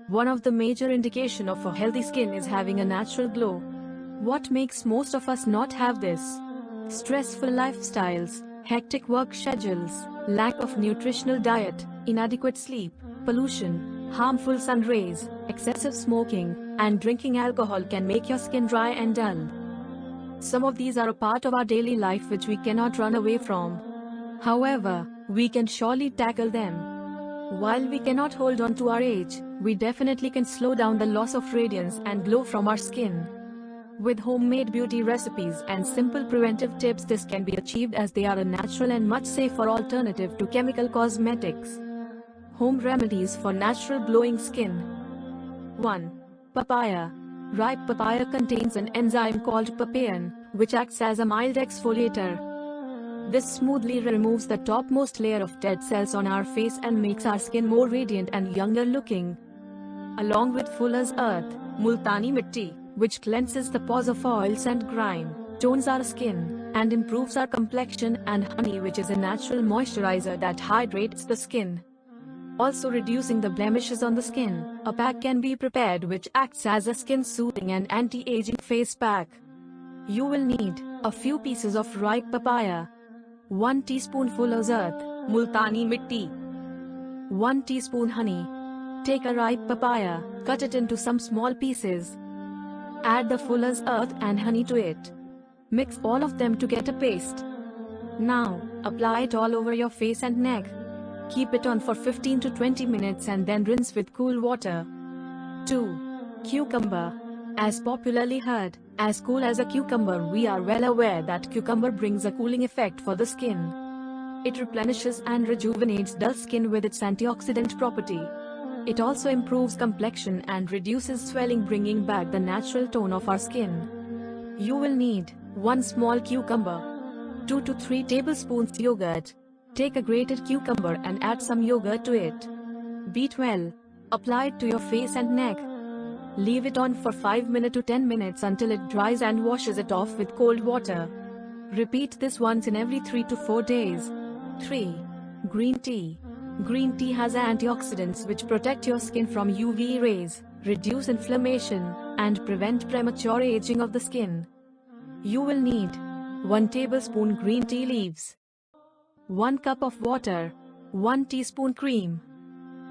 One of the major indications of a healthy skin is having a natural glow. What makes most of us not have this? Stressful lifestyles, hectic work schedules, lack of nutritional diet, inadequate sleep, pollution, harmful sun rays, excessive smoking, and drinking alcohol can make your skin dry and dull. Some of these are a part of our daily life which we cannot run away from. However, we can surely tackle them. While we cannot hold on to our age, we definitely can slow down the loss of radiance and glow from our skin. With homemade beauty recipes and simple preventive tips, this can be achieved as they are a natural and much safer alternative to chemical cosmetics. Home remedies for natural glowing skin. 1. Papaya. Ripe papaya contains an enzyme called papain, which acts as a mild exfoliator. This smoothly removes the topmost layer of dead cells on our face and makes our skin more radiant and younger looking. Along with Fuller's Earth, Multani Mitti, which cleanses the pores of oils and grime, tones our skin, and improves our complexion, and honey, which is a natural moisturizer that hydrates the skin, also reducing the blemishes on the skin. A pack can be prepared which acts as a skin-soothing and anti-aging face pack. You will need a few pieces of ripe papaya, 1 teaspoon Fuller's Earth, Multani Mitti, 1 teaspoon honey. Take a ripe papaya, cut it into some small pieces. Add the Fuller's Earth and honey to it. Mix all of them to get a paste. Now, apply it all over your face and neck. Keep it on for 15 to 20 minutes and then rinse with cool water. 2. Cucumber. As popularly heard, as cool as a cucumber, we are well aware that cucumber brings a cooling effect for the skin. It replenishes and rejuvenates dull skin with its antioxidant property. It also improves complexion and reduces swelling, bringing back the natural tone of our skin. You will need 1 small cucumber, 2 to 3 tablespoons yogurt. Take a grated cucumber and add some yogurt to it. Beat well. Apply it to your face and neck. Leave it on for 5 minutes to 10 minutes until it dries and washes it off with cold water. Repeat this once in every 3 to 4 days. 3. Green tea. Green tea has antioxidants which protect your skin from UV rays, reduce inflammation, and prevent premature aging of the skin. You will need 1 tablespoon green tea leaves, 1 cup of water, 1 teaspoon cream,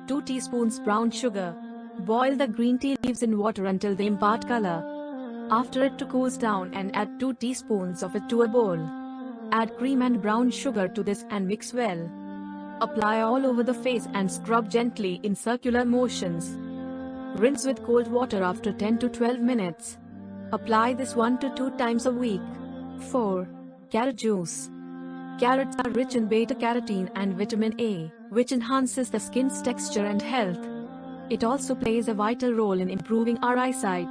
2 teaspoons brown sugar. Boil the green tea leaves in water until they impart color. After it cools down and add 2 teaspoons of it to a bowl. Add cream and brown sugar to this and mix well. Apply all over the face and scrub gently in circular motions. Rinse with cold water after 10 to 12 minutes. Apply this 1 to 2 times a week. 4. Carrot juice. Carrots are rich in beta-carotene and vitamin A, which enhances the skin's texture and health. It also plays a vital role in improving our eyesight.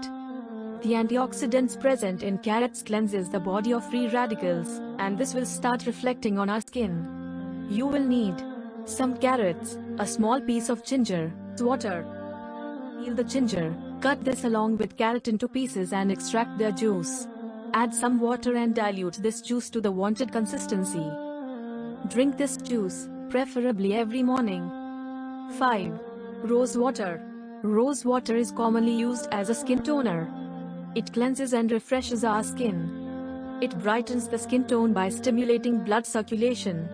The antioxidants present in carrots cleanses the body of free radicals, and this will start reflecting on our skin. You will need some carrots, a small piece of ginger, water. Peel the ginger, cut this along with carrot into pieces and extract their juice. Add some water and dilute this juice to the wanted consistency. Drink this juice, preferably every morning. 5. Rose water. Rose water is commonly used as a skin toner. It cleanses and refreshes our skin. It brightens the skin tone by stimulating blood circulation.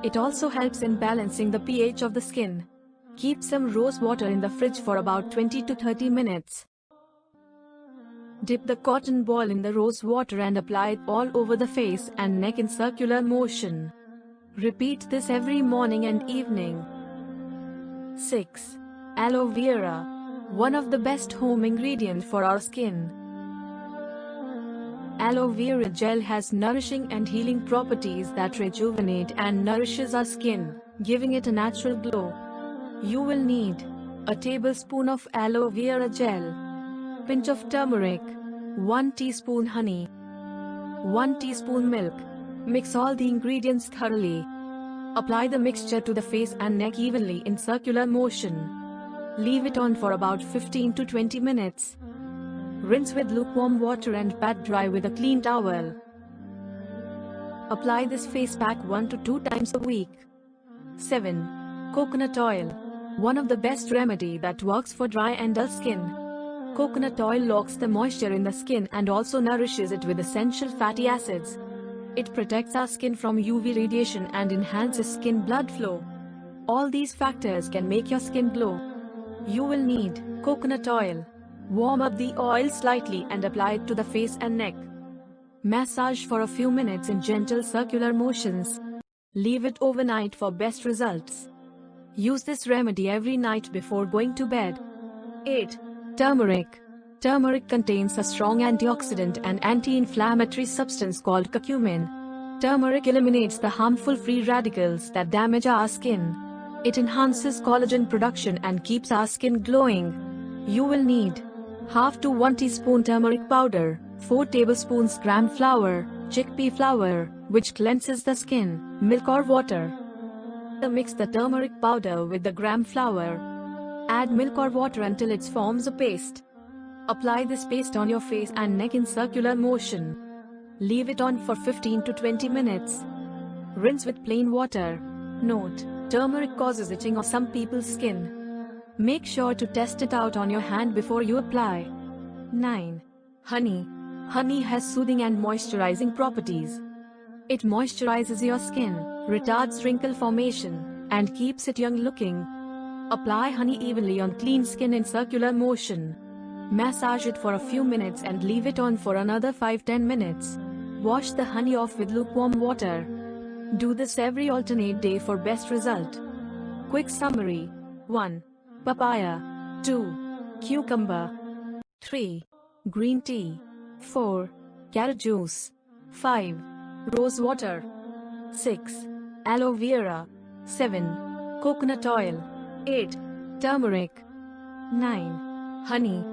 It also helps in balancing the pH of the skin. Keep some rose water in the fridge for about 20 to 30 minutes. Dip the cotton ball in the rose water and apply it all over the face and neck in circular motion. Repeat this every morning and evening. 6. Aloe vera. One of the best home ingredients for our skin. Aloe vera gel has nourishing and healing properties that rejuvenate and nourishes our skin, giving it a natural glow. You will need a tablespoon of aloe vera gel, pinch of turmeric, 1 teaspoon honey, 1 teaspoon milk. Mix all the ingredients thoroughly. Apply the mixture to the face and neck evenly in circular motion. Leave it on for about 15 to 20 minutes. Rinse with lukewarm water and pat dry with a clean towel. Apply this face pack 1 to 2 times a week. 7. Coconut oil. One of the best remedy that works for dry and dull skin. Coconut oil locks the moisture in the skin and also nourishes it with essential fatty acids. It protects our skin from UV radiation and enhances skin blood flow. All these factors can make your skin glow. You will need coconut oil. Warm up the oil slightly and apply it to the face and neck. Massage for a few minutes in gentle circular motions. Leave it overnight for best results. Use this remedy every night before going to bed. 8. Turmeric. Turmeric contains a strong antioxidant and anti-inflammatory substance called curcumin. Turmeric eliminates the harmful free radicals that damage our skin. It enhances collagen production and keeps our skin glowing. You will need half to 1 teaspoon turmeric powder, 4 tablespoons gram flour, chickpea flour, which cleanses the skin, milk or water. Mix the turmeric powder with the gram flour. Add milk or water until it forms a paste. Apply this paste on your face and neck in circular motion. Leave it on for 15 to 20 minutes. Rinse with plain water. Note: turmeric causes itching on some people's skin. Make sure to test it out on your hand before you apply. 9. Honey. Honey has soothing and moisturizing properties. It moisturizes your skin, retards wrinkle formation, and keeps it young looking. Apply honey evenly on clean skin in circular motion. Massage it for a few minutes and leave it on for another 5-10 minutes. Wash the honey off with lukewarm water. Do this every alternate day for best result. Quick summary. 1. Papaya. 2. Cucumber. 3. Green tea. 4. Carrot juice. 5. Rose water. 6. Aloe vera. 7. Coconut oil. 8. Turmeric. 9. Honey.